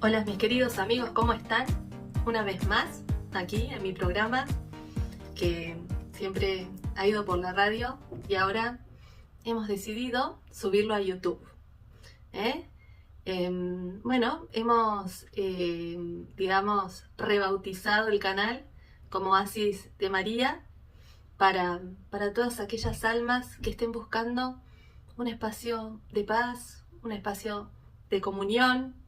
Hola mis queridos amigos, ¿cómo están? Una vez más, aquí en mi programa, que siempre ha ido por la radio y ahora hemos decidido subirlo a YouTube. ¿eh? Hemos, rebautizado el canal como Oasis de María para todas aquellas almas que estén buscando un espacio de paz, un espacio de comunión,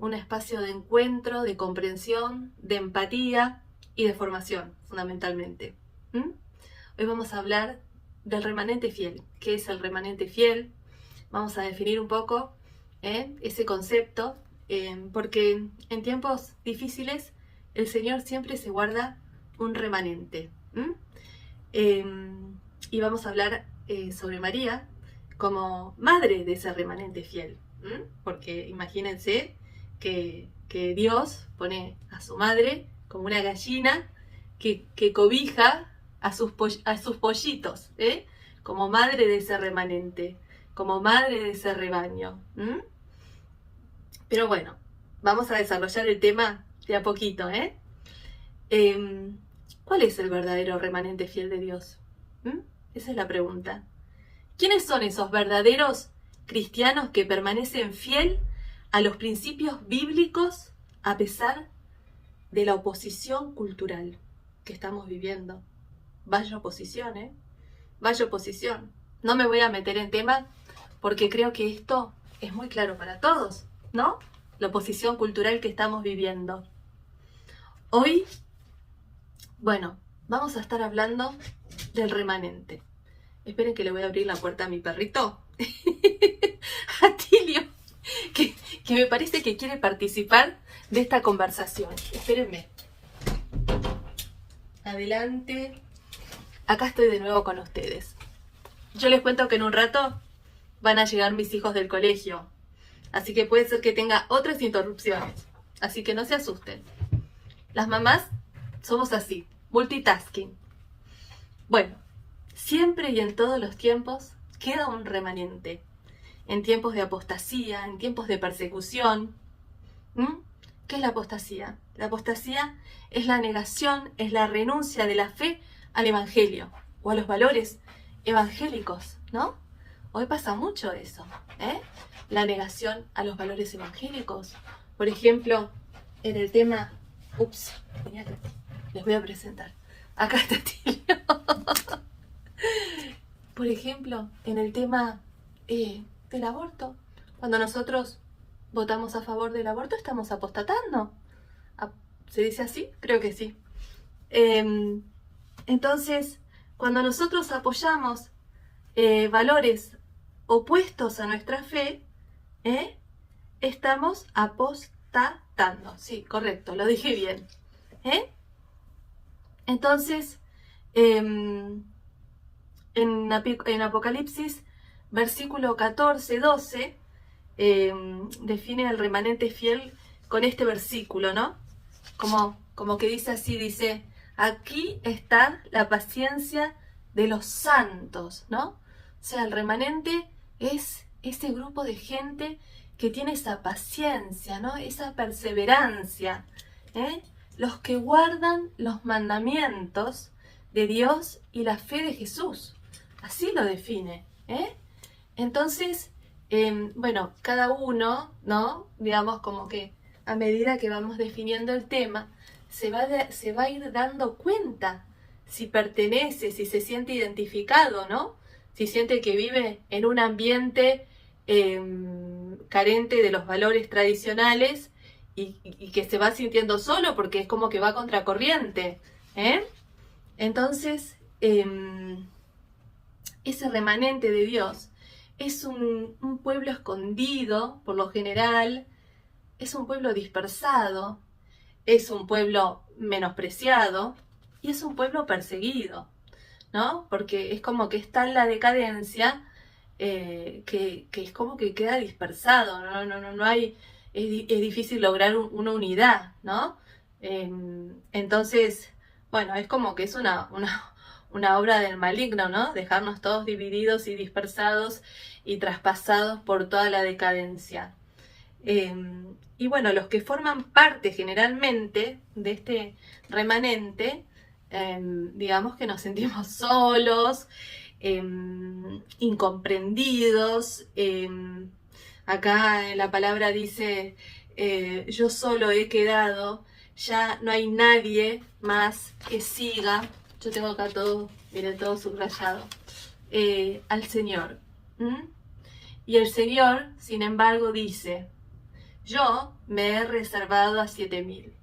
un espacio de encuentro, de comprensión, de empatía y de formación, fundamentalmente. Hoy vamos a hablar del remanente fiel. ¿Qué es el remanente fiel? Vamos a definir un poco ese concepto, porque en tiempos difíciles el Señor siempre se guarda un remanente. Y vamos a hablar sobre María como madre de ese remanente fiel. Porque imagínense que Dios pone a su madre como una gallina que cobija a sus pollitos, como madre de ese remanente, como madre de ese rebaño. Pero bueno, vamos a desarrollar el tema de a poquito. ¿Cuál es el verdadero remanente fiel de Dios? Esa es la pregunta. ¿Quiénes son esos verdaderos cristianos que permanecen fiel a los principios bíblicos a pesar de la oposición cultural que estamos viviendo? Vaya oposición, Vaya oposición. No me voy a meter en tema porque creo que esto es muy claro para todos, ¿no? La oposición cultural que estamos viviendo. Hoy, vamos a estar hablando del remanente. Esperen que le voy a abrir la puerta a mi perrito. Atilio, que me parece que quiere participar de esta conversación. Espérenme. Adelante. Acá estoy de nuevo con ustedes. Yo les cuento que en un rato van a llegar mis hijos del colegio. Así que puede ser que tenga otras interrupciones. Así que no se asusten. Las mamás somos así, multitasking. Bueno, siempre y en todos los tiempos queda un remanente. En tiempos de apostasía, en tiempos de persecución. ¿Qué es la apostasía? La apostasía es la negación, es la renuncia de la fe al evangelio o a los valores evangélicos, ¿no? Hoy pasa mucho eso, la negación a los valores evangélicos. Por ejemplo, en el tema... les voy a presentar. Acá está Tilio. Por ejemplo, en el tema del aborto. Cuando nosotros votamos a favor del aborto, estamos apostatando. ¿Se dice así? Creo que sí. Entonces, cuando nosotros apoyamos valores opuestos a nuestra fe, estamos apostatando. Sí, correcto, lo dije bien. Entonces, en Apocalipsis, versículo 14, 12, define el remanente fiel con este versículo, ¿no? Como que dice así, dice, aquí está la paciencia de los santos, ¿no? O sea, el remanente es ese grupo de gente que tiene esa paciencia, ¿no? Esa perseverancia, los que guardan los mandamientos de Dios y la fe de Jesús. Así lo define, Entonces, cada uno, ¿no? Digamos como que a medida que vamos definiendo el tema, se va a ir dando cuenta si pertenece, si se siente identificado, ¿no? Si siente que vive en un ambiente carente de los valores tradicionales y que se va sintiendo solo porque es como que va contracorriente, Entonces, ese remanente de Dios es un pueblo escondido, por lo general, es un pueblo dispersado, es un pueblo menospreciado y es un pueblo perseguido, ¿no? Porque es como que está en la decadencia que es como que queda dispersado, no hay, es difícil lograr una unidad, ¿no? Entonces, es como que es una obra del maligno, ¿no? Dejarnos todos divididos y dispersados y traspasados por toda la decadencia. Y bueno, los que forman parte generalmente de este remanente, digamos que nos sentimos solos, incomprendidos. Acá en la palabra dice, yo solo he quedado, ya no hay nadie más que siga. Yo tengo acá todo, miren, todo subrayado. Al Señor. Y el Señor, sin embargo, dice, yo me he reservado a 7000.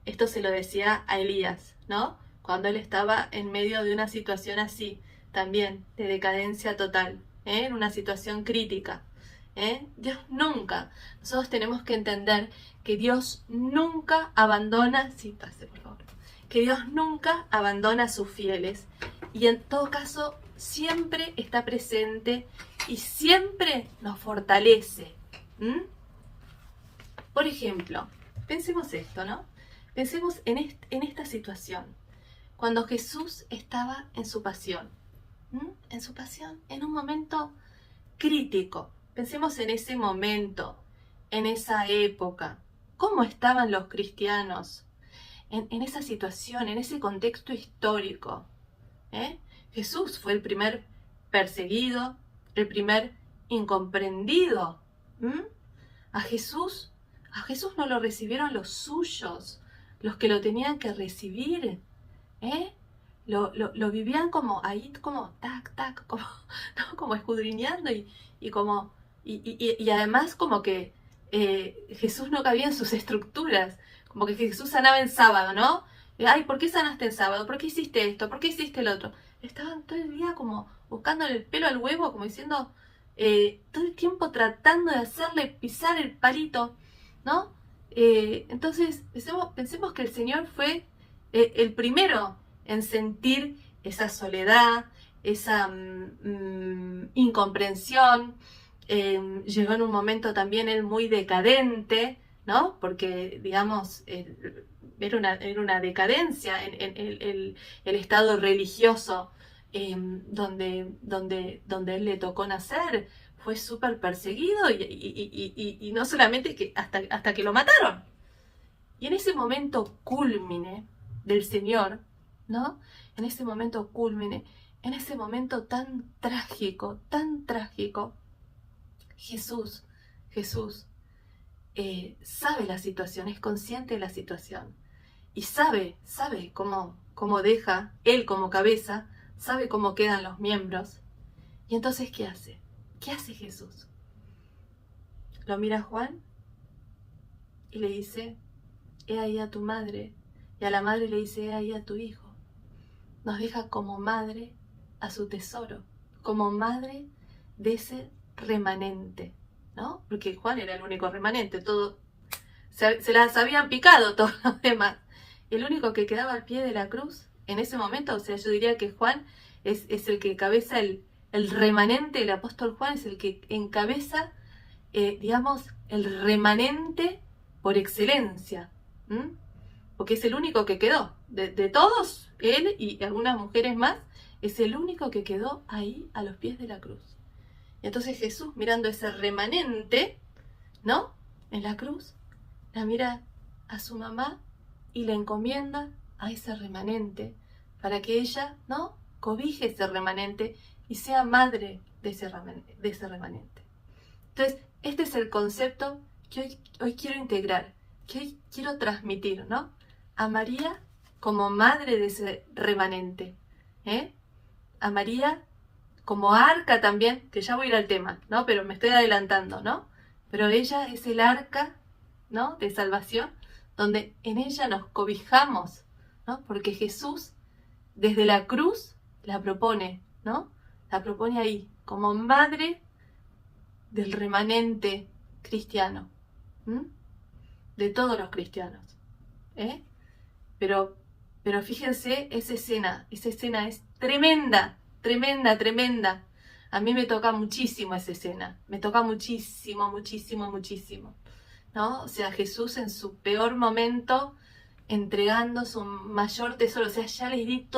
Esto se lo decía a Elías, ¿no? Cuando él estaba en medio de una situación así, también de decadencia total, en una situación crítica. Dios nunca, nosotros tenemos que entender que Dios nunca abandona, sí, pase por favor, que Dios nunca abandona a sus fieles y en todo caso siempre está presente y siempre nos fortalece. Por ejemplo, pensemos esto, ¿no? Pensemos en esta situación, cuando Jesús estaba en su pasión, en un momento crítico. Pensemos en ese momento, en esa época, cómo estaban los cristianos en esa situación, en ese contexto histórico. Jesús fue el primer perseguido, el primer incomprendido. A Jesús no lo recibieron los suyos, los que lo tenían que recibir. Lo vivían como ahí, como tac, tac, como, ¿no? Como escudriñando y además como que Jesús no cabía en sus estructuras, como que Jesús sanaba en sábado, ¿no? Ay, ¿por qué sanaste en sábado? ¿Por qué hiciste esto? ¿Por qué hiciste el otro? Estaban todo el día como buscándole el pelo al huevo, como diciendo, todo el tiempo tratando de hacerle pisar el palito, ¿no? Entonces pensemos que el Señor fue el primero en sentir esa soledad, esa incomprensión. Llegó en un momento también él muy decadente, ¿no? Porque, digamos, era una decadencia en el estado religioso donde él le tocó nacer. Fue súper perseguido y no solamente que hasta que lo mataron. Y en ese momento cúlmine del Señor, ¿no? En ese momento cúlmine, en ese momento tan trágico, Jesús sabe la situación, es consciente de la situación y sabe cómo deja, él como cabeza, sabe cómo quedan los miembros. Y entonces, ¿qué hace? ¿Qué hace Jesús? Lo mira a Juan y le dice, he ahí a tu madre, y a la madre le dice, he ahí a tu hijo. Nos deja como madre a su tesoro, como madre de ese remanente, ¿no? Porque Juan era el único remanente, todo se las habían picado todos los demás. El único que quedaba al pie de la cruz en ese momento, o sea, yo diría que Juan es el que encabeza el remanente, el apóstol Juan es el que encabeza, digamos, el remanente por excelencia, porque es el único que quedó. De todos, él y algunas mujeres más, es el único que quedó ahí a los pies de la cruz. Y entonces Jesús, mirando ese remanente, ¿no? En la cruz, la mira a su mamá y le encomienda a ese remanente para que ella, ¿no? Cobije ese remanente y sea madre de ese remanente. Entonces, este es el concepto que hoy quiero integrar, que hoy quiero transmitir, ¿no? A María como madre de ese remanente, a María como arca también, que ya voy a ir al tema, ¿no? Pero me estoy adelantando, ¿no? Pero ella es el arca, ¿no? De salvación, donde en ella nos cobijamos, ¿no? Porque Jesús, desde la cruz, la propone, ¿no? La propone ahí, como madre del remanente cristiano, de todos los cristianos, Pero fíjense, esa escena es tremenda. A mí me toca muchísimo esa escena, me toca muchísimo, ¿no? O sea, Jesús en su peor momento, entregando su mayor tesoro, o sea, ya les di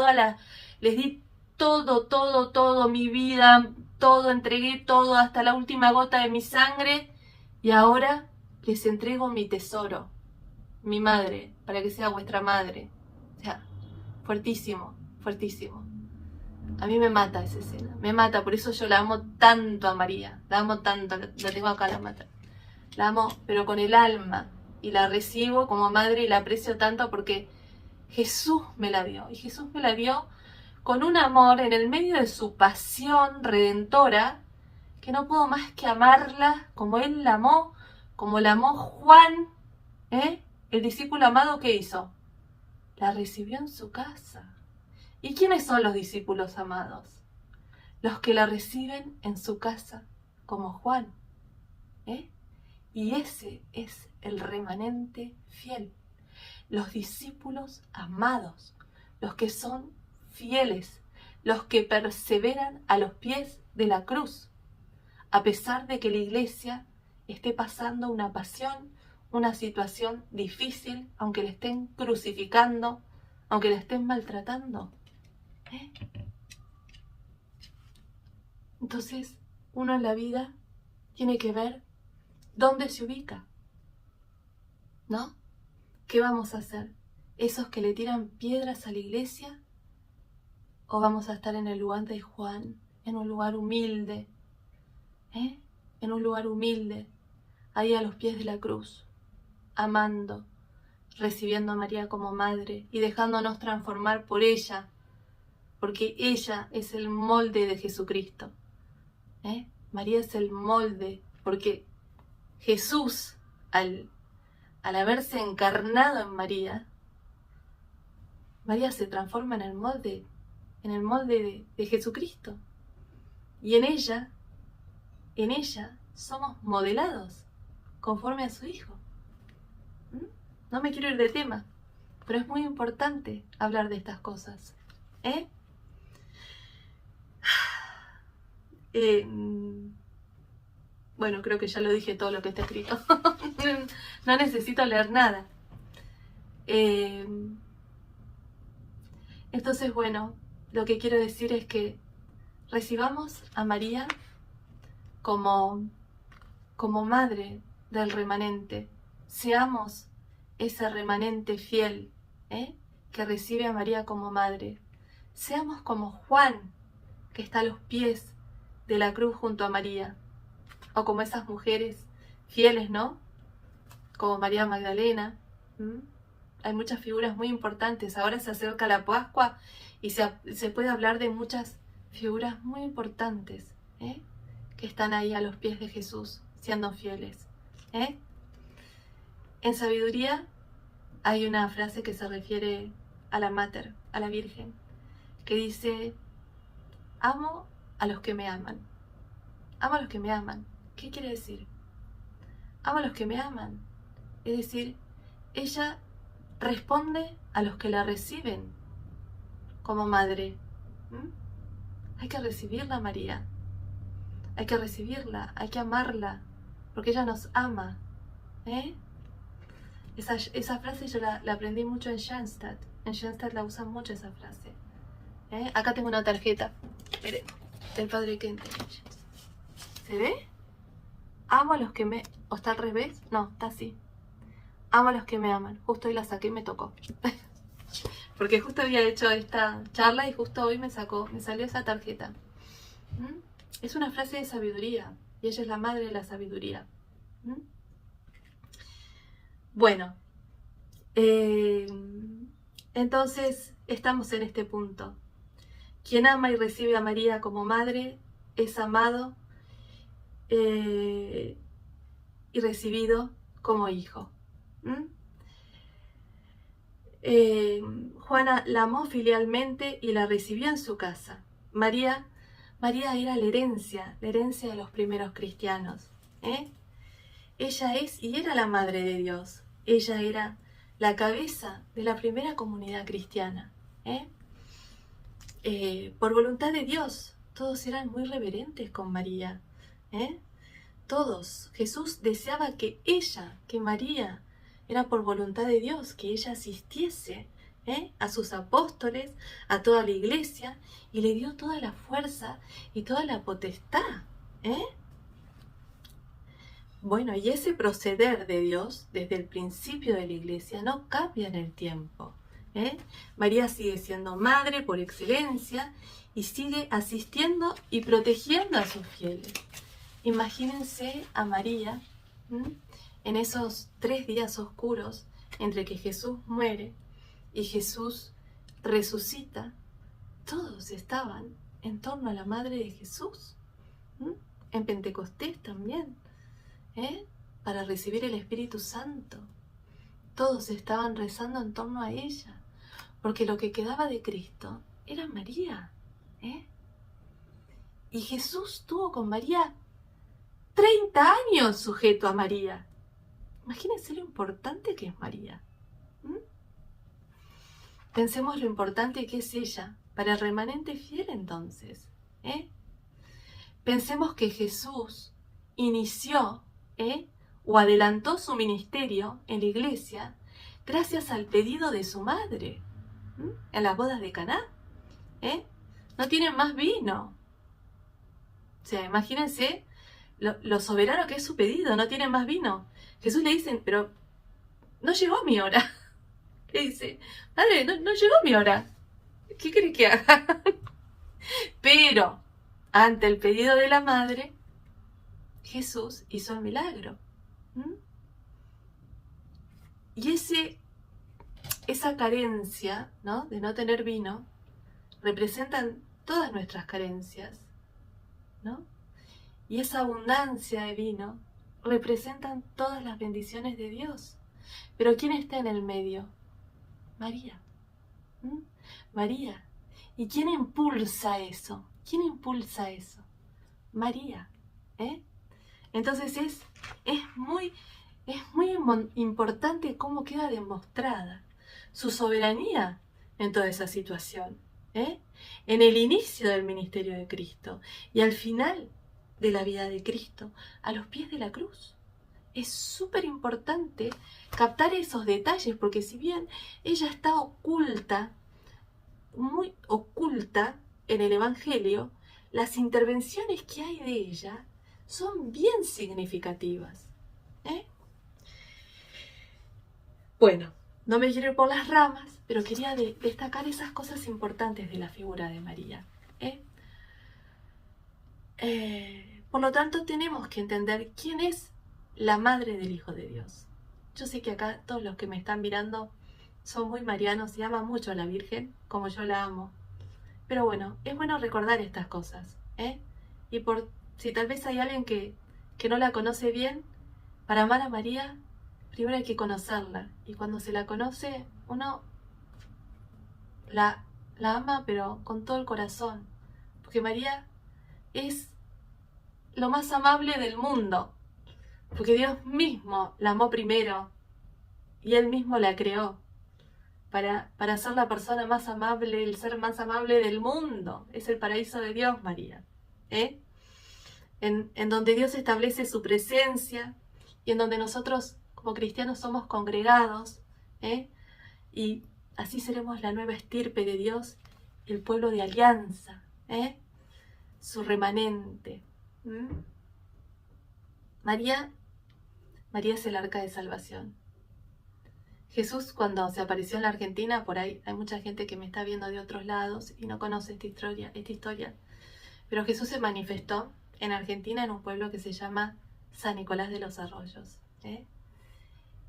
todo, mi vida, todo, entregué todo hasta la última gota de mi sangre, y ahora les entrego mi tesoro, mi madre, para que sea vuestra madre. O sea, fuertísimo, fuertísimo. A mí me mata esa escena, me mata, por eso yo la amo tanto a María, la amo tanto, la tengo acá, la amo, pero con el alma, y la recibo como madre y la aprecio tanto porque Jesús me la dio, y Jesús me la dio con un amor en el medio de su pasión redentora, que no puedo más que amarla como Él la amó, como la amó Juan, el discípulo amado que hizo. La recibió en su casa. ¿Y quiénes son los discípulos amados? Los que la reciben en su casa, como Juan. Y ese es el remanente fiel. Los discípulos amados, los que son fieles, los que perseveran a los pies de la cruz, a pesar de que la iglesia esté pasando una pasión, una situación difícil, aunque le estén crucificando, aunque le estén maltratando. Entonces, uno en la vida tiene que ver dónde se ubica, ¿no? ¿Qué vamos a hacer? ¿Esos que le tiran piedras a la iglesia? ¿O vamos a estar en el lugar de Juan, en un lugar humilde? En un lugar humilde, ahí a los pies de la cruz, amando, recibiendo a María como madre y dejándonos transformar por ella, porque ella es el molde de Jesucristo. María es el molde, porque Jesús, al haberse encarnado en María, María se transforma en el molde de Jesucristo. Y en ella somos modelados conforme a su Hijo. No me quiero ir de tema, pero es muy importante hablar de estas cosas. Bueno, creo que ya lo dije todo lo que está escrito. No necesito leer nada. Entonces, bueno, lo que quiero decir es que recibamos a María como madre del remanente. Seamos ese remanente fiel, que recibe a María como madre. Seamos como Juan, que está a los pies de la cruz junto a María. O como esas mujeres fieles, ¿no? Como María Magdalena. Hay muchas figuras muy importantes. Ahora se acerca la Pascua y se puede hablar de muchas figuras muy importantes, que están ahí a los pies de Jesús, siendo fieles. En sabiduría hay una frase que se refiere a la Mater, a la Virgen, que dice: amo a los que me aman. Amo a los que me aman. ¿Qué quiere decir? Amo a los que me aman. Es decir, ella responde a los que la reciben como madre. Hay que recibirla, María. Hay que recibirla, hay que amarla, porque ella nos ama. Esa frase yo la aprendí mucho en Schoenstatt. En Schoenstatt la usan mucho esa frase. Acá tengo una tarjeta. Mire, del padre Kente. ¿Se ve? Amo a los que me... ¿O está al revés? No, está así. Amo a los que me aman. Justo hoy la saqué y me tocó. Porque justo había hecho esta charla y justo hoy me salió esa tarjeta. Es una frase de sabiduría. Y ella es la madre de la sabiduría. Bueno. Entonces, estamos en este punto. Quien ama y recibe a María como madre es amado y recibido como hijo. Juana la amó filialmente y la recibió en su casa. María era la herencia de los primeros cristianos. Ella es y era la madre de Dios. Ella era la cabeza de la primera comunidad cristiana. Por voluntad de Dios, todos eran muy reverentes con María. Todos. Jesús deseaba que María, era por voluntad de Dios, que ella asistiese a sus apóstoles, a toda la iglesia, y le dio toda la fuerza y toda la potestad. Bueno, y ese proceder de Dios desde el principio de la iglesia no cambia en el tiempo. María sigue siendo madre por excelencia y sigue asistiendo y protegiendo a sus fieles. Imagínense a María en esos 3 días oscuros entre que Jesús muere y Jesús resucita. Todos estaban en torno a la madre de Jesús. En Pentecostés también, para recibir el Espíritu Santo. Todos estaban rezando en torno a ella, porque lo que quedaba de Cristo era María. Y Jesús tuvo con María 30 años sujeto a María. Imagínense lo importante que es María. Pensemos lo importante que es ella para el remanente fiel entonces. Pensemos que Jesús inició o adelantó su ministerio en la iglesia gracias al pedido de su madre en las bodas de Caná. No tienen más vino. O sea, imagínense lo soberano que es su pedido, no tienen más vino. Jesús le dice, pero no llegó mi hora. Le dice, madre, no llegó mi hora. ¿Qué querés que haga? Pero, ante el pedido de la madre, Jesús hizo el milagro. Y esa carencia, ¿no?, de no tener vino, representan todas nuestras carencias, ¿no? Y esa abundancia de vino representan todas las bendiciones de Dios. Pero ¿quién está en el medio? María. María. ¿Y quién impulsa eso? ¿Quién impulsa eso? María. Entonces es muy importante cómo queda demostrada su soberanía en toda esa situación. En el inicio del ministerio de Cristo y al final de la vida de Cristo, a los pies de la cruz. Es súper importante captar esos detalles, porque si bien ella está oculta, muy oculta en el Evangelio, las intervenciones que hay de ella son bien significativas. Bueno, no me quiero ir por las ramas, pero quería destacar esas cosas importantes de la figura de María. Por lo tanto, tenemos que entender quién es la madre del Hijo de Dios. Yo sé que acá todos los que me están mirando son muy marianos y aman mucho a la Virgen, como yo la amo. Pero bueno, es bueno recordar estas cosas. Y por si tal vez hay alguien que no la conoce bien, para amar a María, primero hay que conocerla. Y cuando se la conoce, uno la ama, pero con todo el corazón. Porque María es lo más amable del mundo, porque Dios mismo la amó primero y Él mismo la creó para ser la persona más amable, el ser más amable del mundo. Es el paraíso de Dios, María, en donde Dios establece su presencia y en donde nosotros como cristianos somos congregados, y así seremos la nueva estirpe de Dios, el pueblo de alianza, su remanente. María es el arca de salvación. Jesús, cuando se apareció en la Argentina, por ahí hay mucha gente que me está viendo de otros lados y no conoce esta historia, pero Jesús se manifestó en Argentina en un pueblo que se llama San Nicolás de los Arroyos.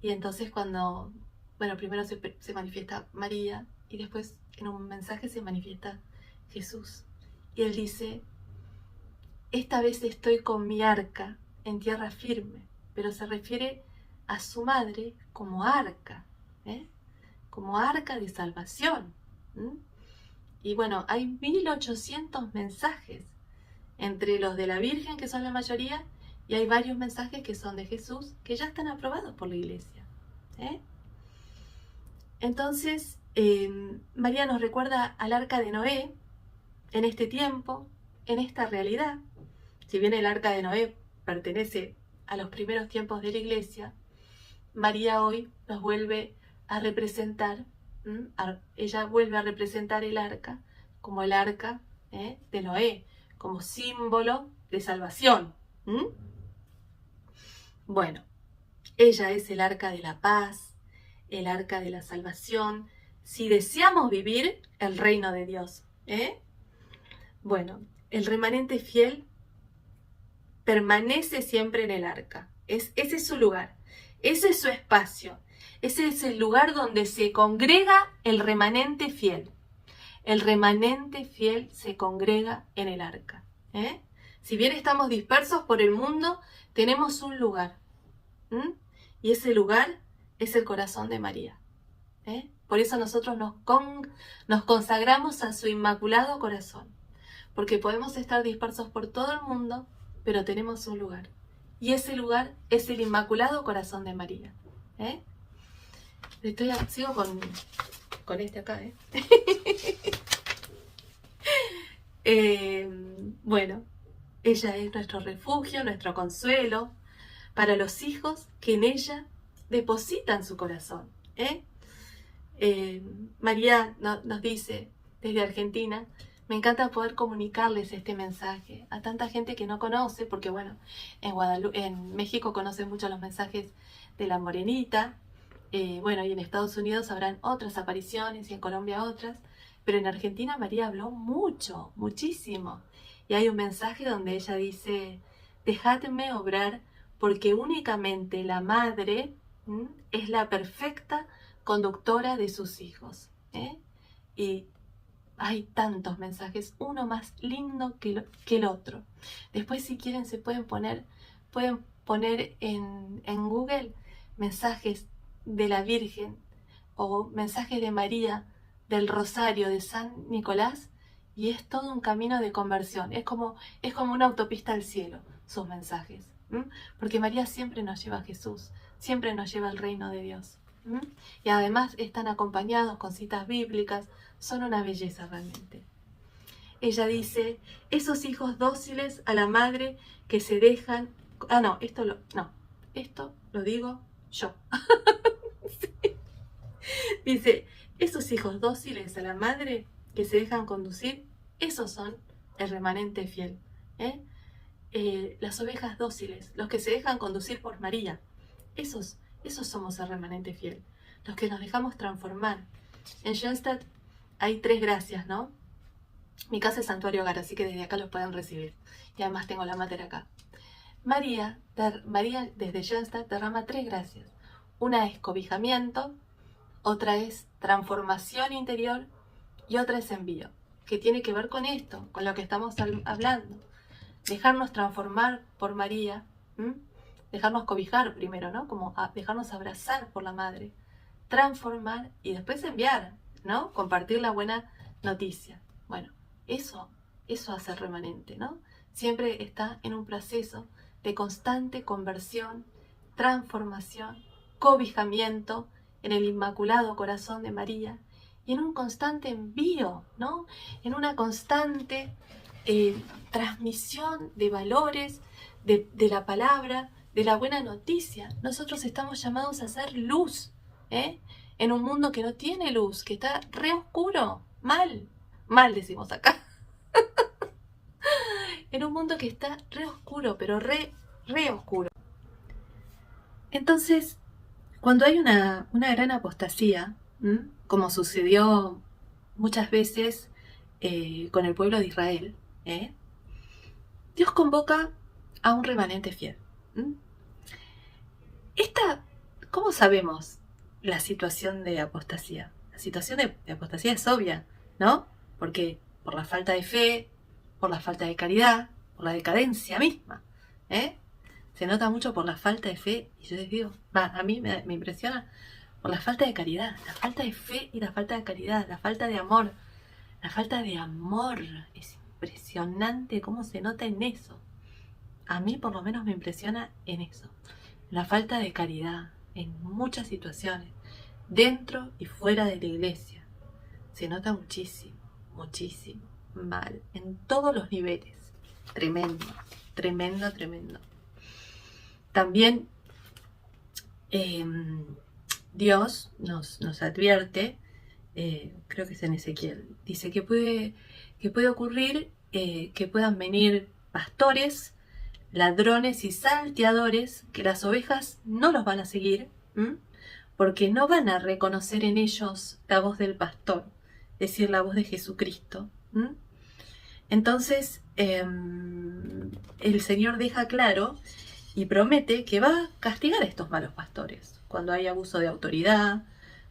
Y entonces primero se manifiesta María y después en un mensaje se manifiesta Jesús. Y Él dice, esta vez estoy con mi arca en tierra firme, pero se refiere a su madre como arca, como arca de salvación. Y bueno, hay 1800 mensajes entre los de la Virgen, que son la mayoría, y hay varios mensajes que son de Jesús, que ya están aprobados por la Iglesia. Entonces, María nos recuerda al arca de Noé en este tiempo, en esta realidad. Si bien el arca de Noé pertenece a los primeros tiempos de la Iglesia, María hoy nos vuelve a representar, ella vuelve a representar el arca como el arca de Noé, como símbolo de salvación. Bueno, ella es el arca de la paz, el arca de la salvación, si deseamos vivir el reino de Dios. Bueno, el remanente fiel permanece siempre en el arca. Ese es su lugar, ese es su espacio, ese es el lugar donde se congrega el remanente fiel. El remanente fiel se congrega en el arca. Si bien estamos dispersos por el mundo, tenemos un lugar. Y ese lugar es el corazón de María. Por eso nosotros nos consagramos a su inmaculado corazón. Porque podemos estar dispersos por todo el mundo, pero tenemos un lugar. Y ese lugar es el inmaculado corazón de María. Sigo con este acá. Bueno, ella es nuestro refugio, nuestro consuelo para los hijos que en ella depositan su corazón. María nos dice desde Argentina: me encanta poder comunicarles este mensaje a tanta gente que no conoce, porque bueno, en México conocen mucho los mensajes de la Morenita, bueno, y en Estados Unidos habrán otras apariciones y en Colombia otras, pero en Argentina María habló mucho, muchísimo. Y hay un mensaje donde ella dice: dejadme obrar, porque únicamente la madre es la perfecta conductora de sus hijos. Y hay tantos mensajes, uno más lindo que el otro. Después, si quieren, pueden poner en Google mensajes de la Virgen o mensajes de María, del Rosario, de San Nicolás, y es todo un camino de conversión. Es como una autopista al cielo, sus mensajes. Porque María siempre nos lleva a Jesús, siempre nos lleva al reino de Dios. Y además están acompañados con citas bíblicas, son una belleza realmente. Ella dice: esos hijos dóciles a la madre que se dejan... esto lo digo yo. Sí. Dice: esos hijos dóciles a la madre que se dejan conducir, esos son el remanente fiel. Las ovejas dóciles, los que se dejan conducir por María, esos somos el remanente fiel, los que nos dejamos transformar. En Schoenstatt hay 3 gracias, ¿no? Mi casa es santuario hogar, así que desde acá los pueden recibir. Y además tengo la mater acá. María desde Schoenstatt derrama 3 gracias. Una es cobijamiento, otra es transformación interior y otra es envío, que tiene que ver con esto, con lo que estamos hablando. Dejarnos transformar por María, dejarnos cobijar primero, ¿no? Como dejarnos abrazar por la madre, transformar y después enviar, ¿no? Compartir la buena noticia. Bueno, eso hace el remanente, ¿no? Siempre está en un proceso de constante conversión, transformación, cobijamiento en el Inmaculado Corazón de María y en un constante envío, ¿no? En una constante transmisión de valores, de la palabra, de la buena noticia. Nosotros estamos llamados a ser luz, en un mundo que no tiene luz, que está re oscuro, mal decimos acá. En un mundo que está re oscuro, pero re oscuro. Entonces, cuando hay una gran apostasía, como sucedió muchas veces con el pueblo de Israel, Dios convoca a un remanente fiel. ¿Cómo sabemos la situación de apostasía? La situación de apostasía es obvia, ¿no? Porque por la falta de fe, por la falta de caridad, por la decadencia misma, se nota mucho por la falta de fe, y yo les digo, a mí me impresiona por la falta de caridad, la falta de fe y la falta de caridad, la falta de amor. La falta de amor, es impresionante cómo se nota en eso. A mí por lo menos me impresiona en eso. La falta de caridad en muchas situaciones, dentro y fuera de la iglesia. Se nota muchísimo, muchísimo, mal, en todos los niveles. Tremendo, tremendo, tremendo. También Dios nos advierte, creo que es en Ezequiel, dice que puede ocurrir que puedan venir pastores ladrones y salteadores, que las ovejas no los van a seguir, porque no van a reconocer en ellos la voz del pastor, es decir, la voz de Jesucristo. Entonces, el Señor deja claro y promete que va a castigar a estos malos pastores, cuando hay abuso de autoridad,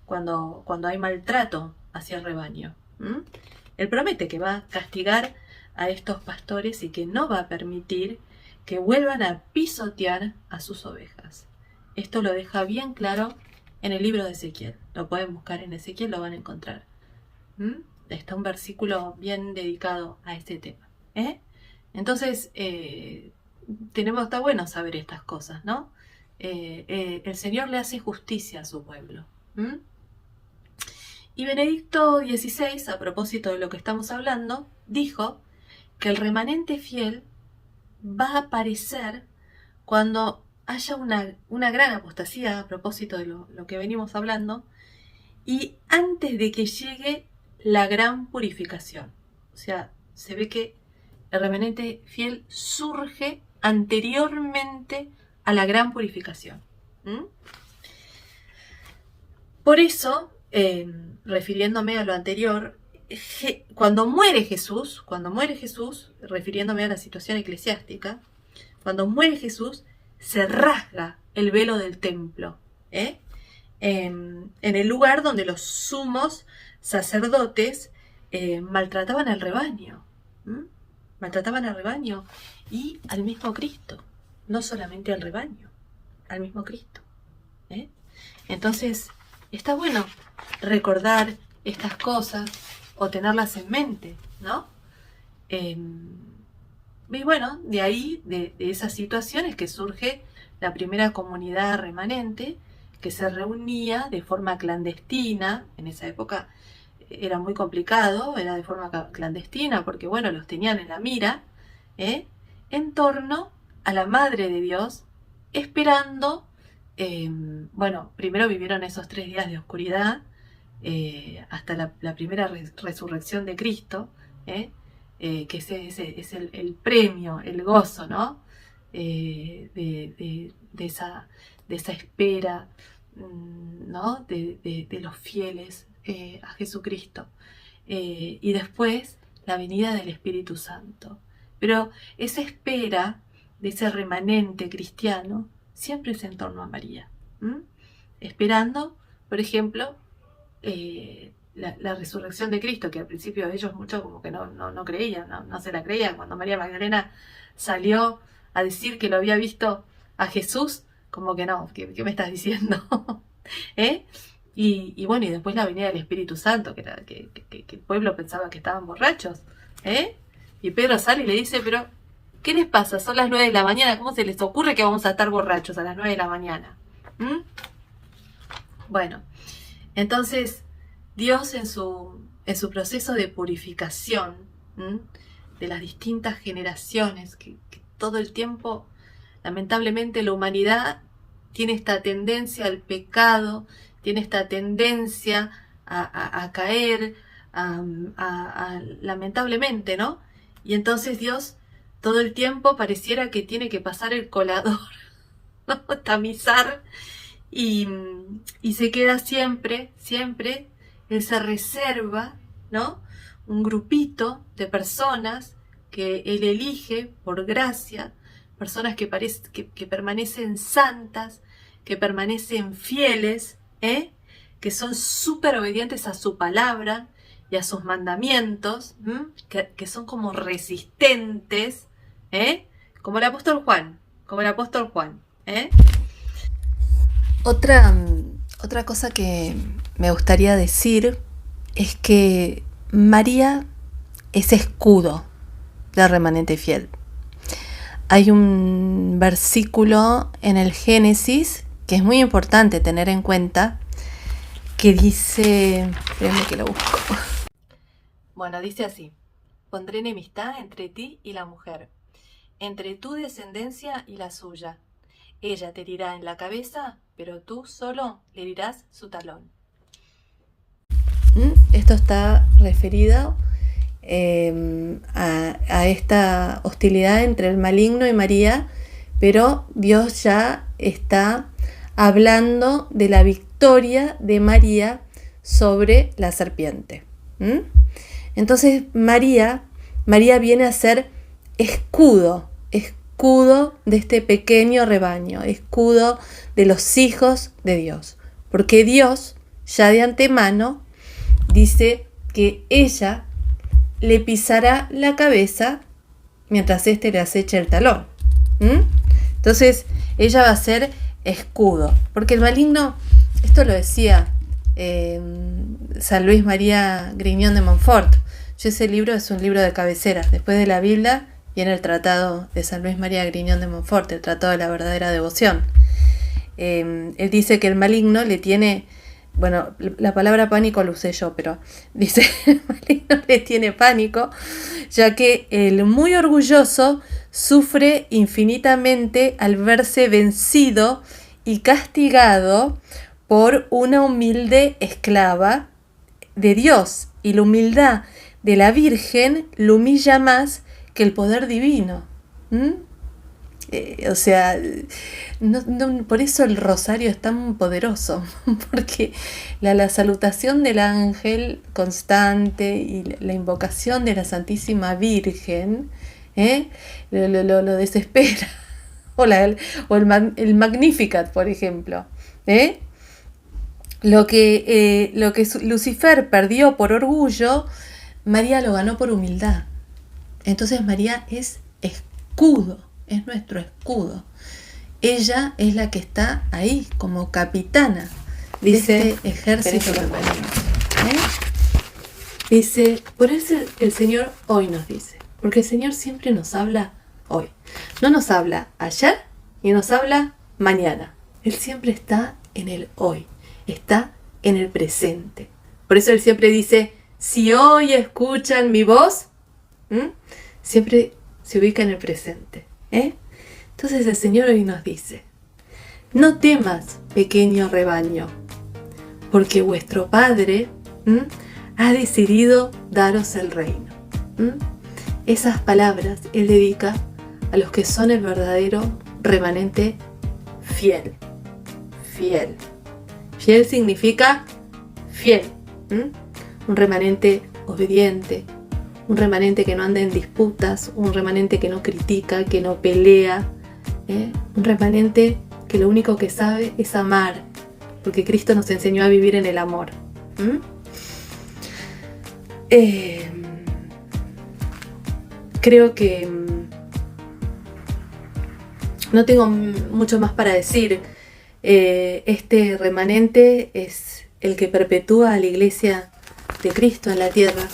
cuando hay maltrato hacia el rebaño. Él promete que va a castigar a estos pastores y que no va a permitir que vuelvan a pisotear a sus ovejas. Esto lo deja bien claro en el libro de Ezequiel. Lo pueden buscar en Ezequiel, lo van a encontrar. Está un versículo bien dedicado a este tema. Entonces, está bueno saber estas cosas, ¿no? El Señor le hace justicia a su pueblo. Y Benedicto XVI, a propósito de lo que estamos hablando, dijo que el remanente fiel va a aparecer cuando haya una gran apostasía, a propósito de lo que venimos hablando, y antes de que llegue la gran purificación. O sea, se ve que el remanente fiel surge anteriormente a la gran purificación. Por eso, refiriéndome a lo anterior, cuando muere Jesús, refiriéndome a la situación eclesiástica, cuando muere Jesús, se rasga el velo del templo, en el lugar donde los sumos sacerdotes maltrataban al rebaño, y al mismo Cristo, no solamente al rebaño, al mismo Cristo. Entonces, está bueno recordar estas cosas o tenerlas en mente, ¿no? Y bueno, de ahí, de esas situaciones que surge la primera comunidad remanente, que se reunía de forma clandestina. En esa época era muy complicado, era de forma clandestina, porque bueno, los tenían en la mira, en torno a la Madre de Dios, esperando, primero vivieron esos 3 días de oscuridad, hasta la primera resurrección de Cristo, que es el premio, el gozo, ¿no? De esa espera, ¿no? de los fieles a Jesucristo. Y después la venida del Espíritu Santo. Pero esa espera de ese remanente cristiano siempre es en torno a María. Esperando, por ejemplo, la resurrección de Cristo, que al principio ellos muchos como que no creían, no se la creían. Cuando María Magdalena salió a decir que lo había visto a Jesús, como que no, ¿qué me estás diciendo? Y bueno, y después la venida del Espíritu Santo, que el pueblo pensaba que estaban borrachos, y Pedro sale y le dice, pero ¿qué les pasa? Son las 9 de la mañana, ¿cómo se les ocurre que vamos a estar borrachos a las 9 de la mañana? Bueno, entonces Dios en su proceso de purificación de las distintas generaciones, que todo el tiempo, lamentablemente, la humanidad tiene esta tendencia al pecado, tiene esta tendencia a caer, lamentablemente, ¿no? Y entonces Dios todo el tiempo pareciera que tiene que pasar el colador, ¿no? Tamizar, y se queda siempre, Él se reserva, ¿no? Un grupito de personas que Él elige por gracia, personas que permanecen santas, que permanecen fieles, que son súper obedientes a su palabra y a sus mandamientos, que son como resistentes, como el apóstol Juan, Otra cosa que me gustaría decir es que María es escudo del remanente fiel. Hay un versículo en el Génesis que es muy importante tener en cuenta, que dice, espérenme que lo busco. Bueno, dice así: pondré enemistad entre ti y la mujer, entre tu descendencia y la suya. Ella te herirá en la cabeza, pero tú solo le herirás su talón. Esto está referido a esta hostilidad entre el maligno y María, pero Dios ya está hablando de la victoria de María sobre la serpiente. Entonces María viene a ser escudo de este pequeño rebaño, escudo de los hijos de Dios, porque Dios ya de antemano dice que ella le pisará la cabeza mientras éste le aceche el talón. Entonces ella va a ser escudo, porque el maligno, esto lo decía San Luis María Griñón de Montfort. Ese libro es un libro de cabecera. Después de la Biblia viene el tratado de San Luis María Griñón de Montfort, el tratado de la verdadera devoción. Él dice que el maligno le tiene, bueno, la palabra pánico lo usé yo, pero dice el maligno le tiene pánico, ya que el muy orgulloso sufre infinitamente al verse vencido y castigado por una humilde esclava de Dios, y la humildad de la Virgen lo humilla más que el poder divino. O sea, por eso el rosario es tan poderoso, porque la salutación del ángel constante y la invocación de la Santísima Virgen lo desespera, o el Magnificat, por ejemplo. Lo que Lucifer perdió por orgullo, María lo ganó por humildad. Entonces María es escudo, es nuestro escudo. Ella es la que está ahí como capitana, dice, de este ejército remanente. Dice, por eso el Señor hoy nos dice, porque el Señor siempre nos habla hoy. No nos habla ayer y nos habla mañana. Él siempre está en el hoy, está en el presente. Por eso Él siempre dice, si hoy escuchan mi voz, siempre se ubica en el presente. Entonces el Señor hoy nos dice, no temas, pequeño rebaño, porque vuestro Padre ha decidido daros el reino. Esas palabras Él dedica a los que son el verdadero remanente fiel. Fiel. Fiel significa fiel. Un remanente obediente, un remanente que no anda en disputas, un remanente que no critica, que no pelea, un remanente que lo único que sabe es amar, porque Cristo nos enseñó a vivir en el amor. Creo que no tengo mucho más para decir. Este remanente es el que perpetúa a la Iglesia de Cristo en la tierra.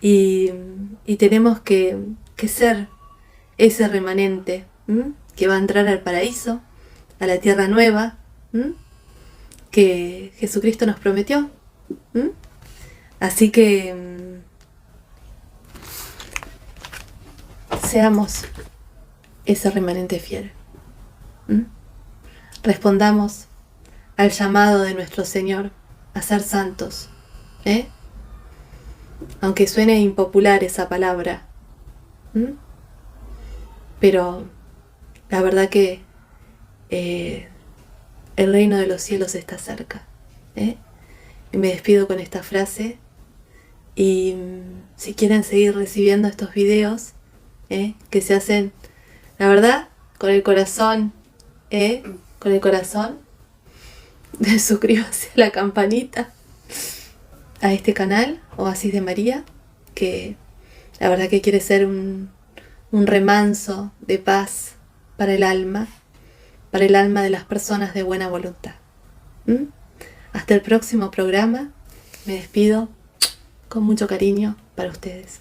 Y tenemos que ser ese remanente que va a entrar al paraíso, a la tierra nueva que Jesucristo nos prometió. Así que seamos ese remanente fiel. Respondamos al llamado de nuestro Señor a ser santos. Aunque suene impopular esa palabra, pero la verdad que el reino de los cielos está cerca. Y me despido con esta frase, y si quieren seguir recibiendo estos videos que se hacen, la verdad, con el corazón, suscríbanse a la campanita, a este canal Oasis de María, que la verdad que quiere ser un remanso de paz para el alma de las personas de buena voluntad. Hasta el próximo programa. Me despido con mucho cariño para ustedes.